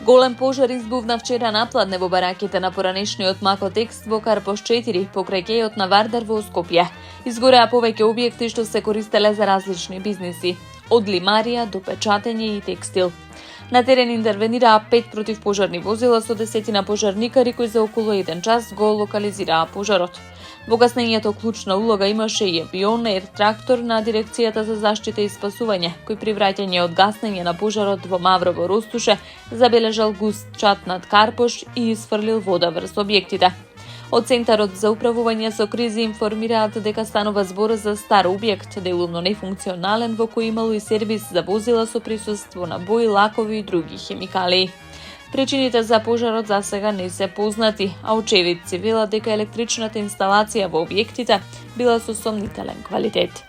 Голем пожар избувна вчера напладне во бараките на поранешниот Макотекст во Карпош 4 покрај кејот на Вардар во Скопје. Изгореа повеќе објекти што се користеле за различни бизниси, од лимарија до печатење и текстил. На терен интервенираа 5 противпожарни возила со десетина пожарникари кои за околу 1 час го локализираа пожарот. Во гаснењето клучна улога имаше и авион трактор на Дирекцијата за заштита и спасување, кој при враќање од гаснење на пожарот во Маврово Ростуше забележал густ чат над Карпош и изфрлил вода врз објектите. Од Центарот за управување со кризи информираат дека станува збор за стар објект, делумно нефункционален, во кој имало и сервис за возила со присуство на бои, лакови и други хемикалии. Причините за пожарот засега не се познати, а очевидци велат дека електричната инсталација во објектите била со сомнителен квалитет.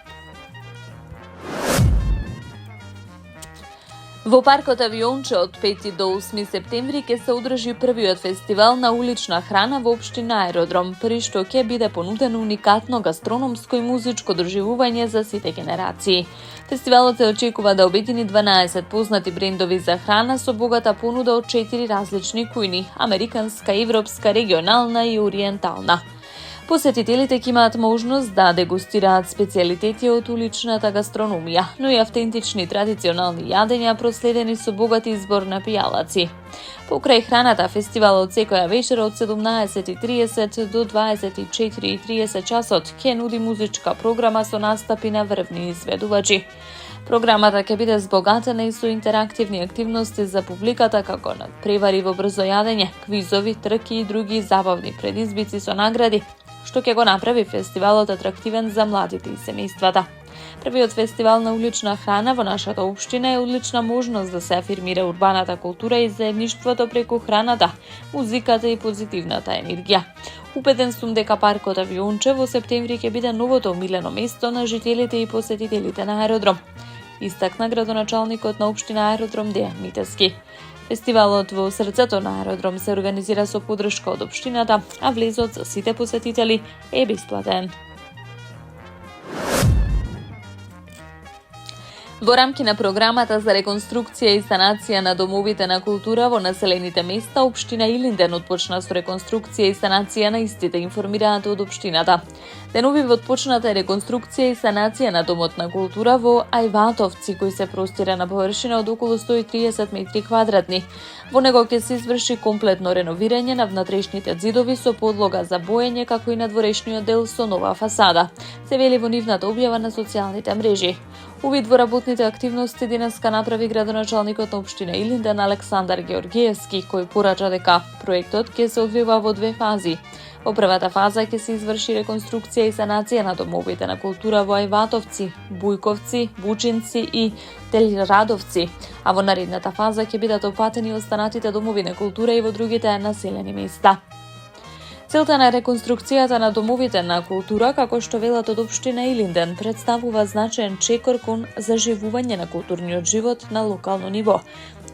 Во паркот Авионче од 5 до 8 септември ќе се одржи првиот фестивал на улична храна во општина Аеродром, при што ќе биде понудено уникатно гастрономско и музичко доживување за сите генерации. Фестивалот се очекува да обедини 12 познати брендови за храна со богата понуда од 4 различни кујни – американска, европска, регионална и ориентална. Посетителите ќе имаат можност да дегустираат специјалитети од уличната гастрономија, но и автентични традиционални јадења проследени со богат избор на пијалаци. Покрај храната, фестивалот секоја вечер од 17:30 до 24:30 часот ќе нуди музичка програма со настапи на врвни изведувачи. Програмата ќе биде збогатена и со интерактивни активности за публиката, како надпревари во брзо јадење, квизови, трки и други забавни предизвици со награди, што ќе го направи фестивалот атрактивен за младите и семејствата. Првиот фестивал на улична храна во нашата општина е одлична можност да се афирмира урбаната култура и заедништвото преку храната, музиката и позитивната енергија. Убеден сум дека паркот Авионче во септември ќе биде новото омилено место на жителите и посетителите на Аеродром, истакна градоначалникот на општина Аеродром Дејан Митевски. Фестивалот во срцето на Аеродром се организира со поддршка од општината, а влезот за сите посетители е бесплатен. Во рамки на програмата за реконструкција и санација на домовите на култура во населените места, општина Илинден отпочна со реконструкција и санација на истите, информираат од општината. Деновивот почната е реконструкција и санација на домот на култура во Ајватовци, кој се простира на површина од околу 130 метри квадратни. Во него ќе се изврши комплетно реновирање на внатрешните ѕидови со подлога за боење, како и надворешниот дел со нова фасада, се вели во нивната објава на социјалните мрежи. Увид во работните активности денеска направи градоначалникот на општина Илинден Александар Георгиевски, кој порача дека проектот ќе се одвива во 2 фази. Во првата фаза ќе се изврши реконструкција и санација на домовите на култура во Ајватовци, Бујковци, Бучинци и Телрадовци, а во наредната фаза ќе бидат опатени останатите домови на култура и во другите населени места. Целта на реконструкцијата на домовите на култура, како што велат од општина Илинден, представува значаен чекор кон заживување на културниот живот на локално ниво,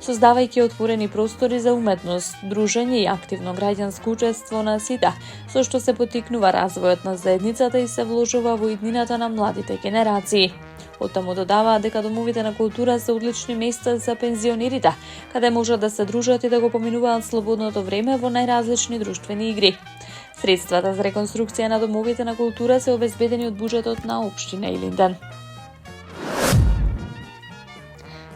создавајќи отворени простори за уметност, дружење и активно граѓанско учество на сите, со што се поттикнува развојот на заедницата и се вложува во иднината на младите генерации. Оттаму додаваа дека домовите на култура се одлични места за пензионерите, каде можат да се дружат и да го поминуваат слободното време во најразлични друштвени игри. Средствата за реконструкција на домовите на култура се обезбедени од буџетот на општина Илинден.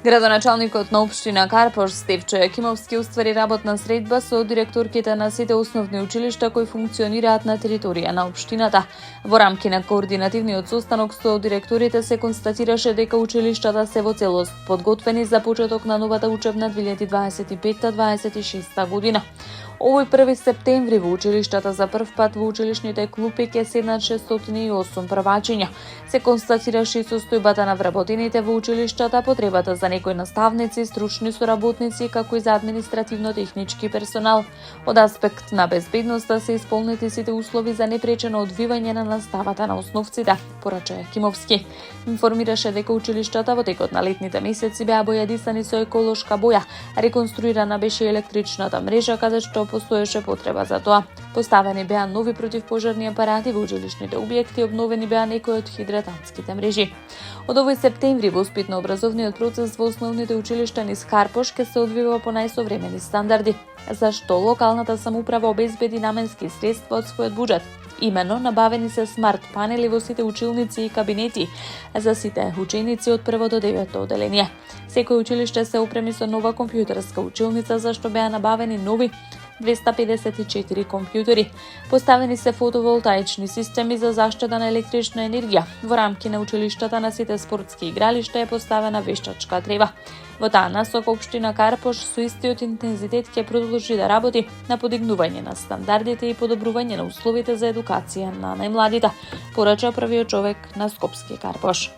Градоначалникот на општина Карпош Стефчо Јакимовски уствари работна средба со директорките на сите основни училишта кои функционираат на територија на општината. Во рамки на координативниот состанок со директорите се констатираше дека училиштата се во целост подготвени за почеток на новата учебна 2025-26 година. Овој 1 септември во училиштата за прв пат во училишните клупи ќе седнат 608 првачиња. Се констатираше и состојбата на вработените во училиштата, потребата за некои наставници, стручни соработници, како и за административно-технички персонал. Од аспект на безбедноста се исполнети сите услови за непречено одвивање на наставата на основците, порача Јакимовски. Информираше дека училиштата во текот на летните месеци беа бојадисани со еколошка боја, реконструирана беше електричната мрежа, каде што постоеше потреба за тоа. Поставени беа нови противпожарни апарати во училишните објекти, обновени беа некои од хидратанските мрежи. Од овој септември воспитно-образовниот процес во основните училишта низ Карпош ќе се одвива по најсовремени стандарди, за што локалната самоуправа обезбеди наменски средства од својот буџет. Имено, набавени се смарт панели во сите училници и кабинети за сите ученици од 1 до 9 оделение. Секој училиште се опреми со нова компјутерска училница, за што беа набавени нови 254 компјутери. Поставени се фотоволтаични системи за заштеда на електрична енергија. Во рамки на училиштата на сите спортски игралишта е поставена вештачка трева. Во таа насока општина Карпош со истиот интензитет ќе продолжи да работи на подигнување на стандардите и подобрување на условите за едукација на најмладите, порача првиот човек на Скопски Карпош.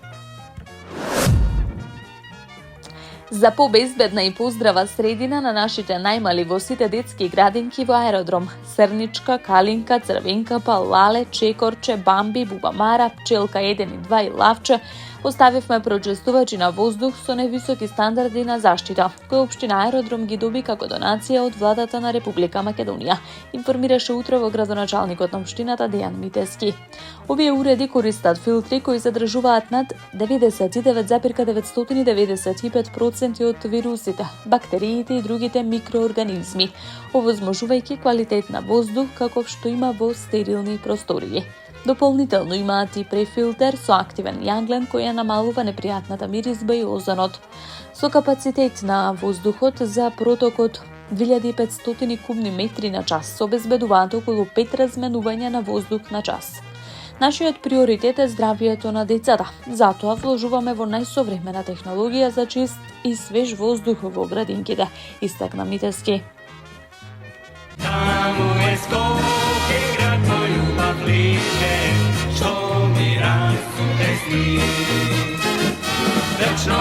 За побезбедна и поздрава средина на нашите најмали во сите детски градинки во аеродром Срничка, Калинка, Црвенкапа, Лале, Чекорче, Бамби, Бубамара, Пчелка 1 и 2 и Лавче, оставивме прочистувачи на воздух со највисоки стандарди на заштита, кои општина Аеродром ги доби како донација од владата на Република Македонија, информираше утрово градоначалникот на општината Дејан Митески. Овие уреди користат филтри кои задржуваат над 99,995% од вирусите, бактериите и другите микроорганизми, овозможувајќи квалитет на воздух каков што има во стерилни простории. Дополнително имаат и префилтер со активен јанглен кој ја намалува непријатната миризба и озонот. Со капацитет на воздухот за протокот 2500 кубни метри на час се обезбедуваат околу 5 разменувања на воздух на час. Нашиот приоритет е здравието на децата, затоа вложуваме во најсовремена технологија за чист и свеж воздух во градинките, истакна Митески. Таму е Скопје, град мој љубав лише, што ми расуте сни. Вечно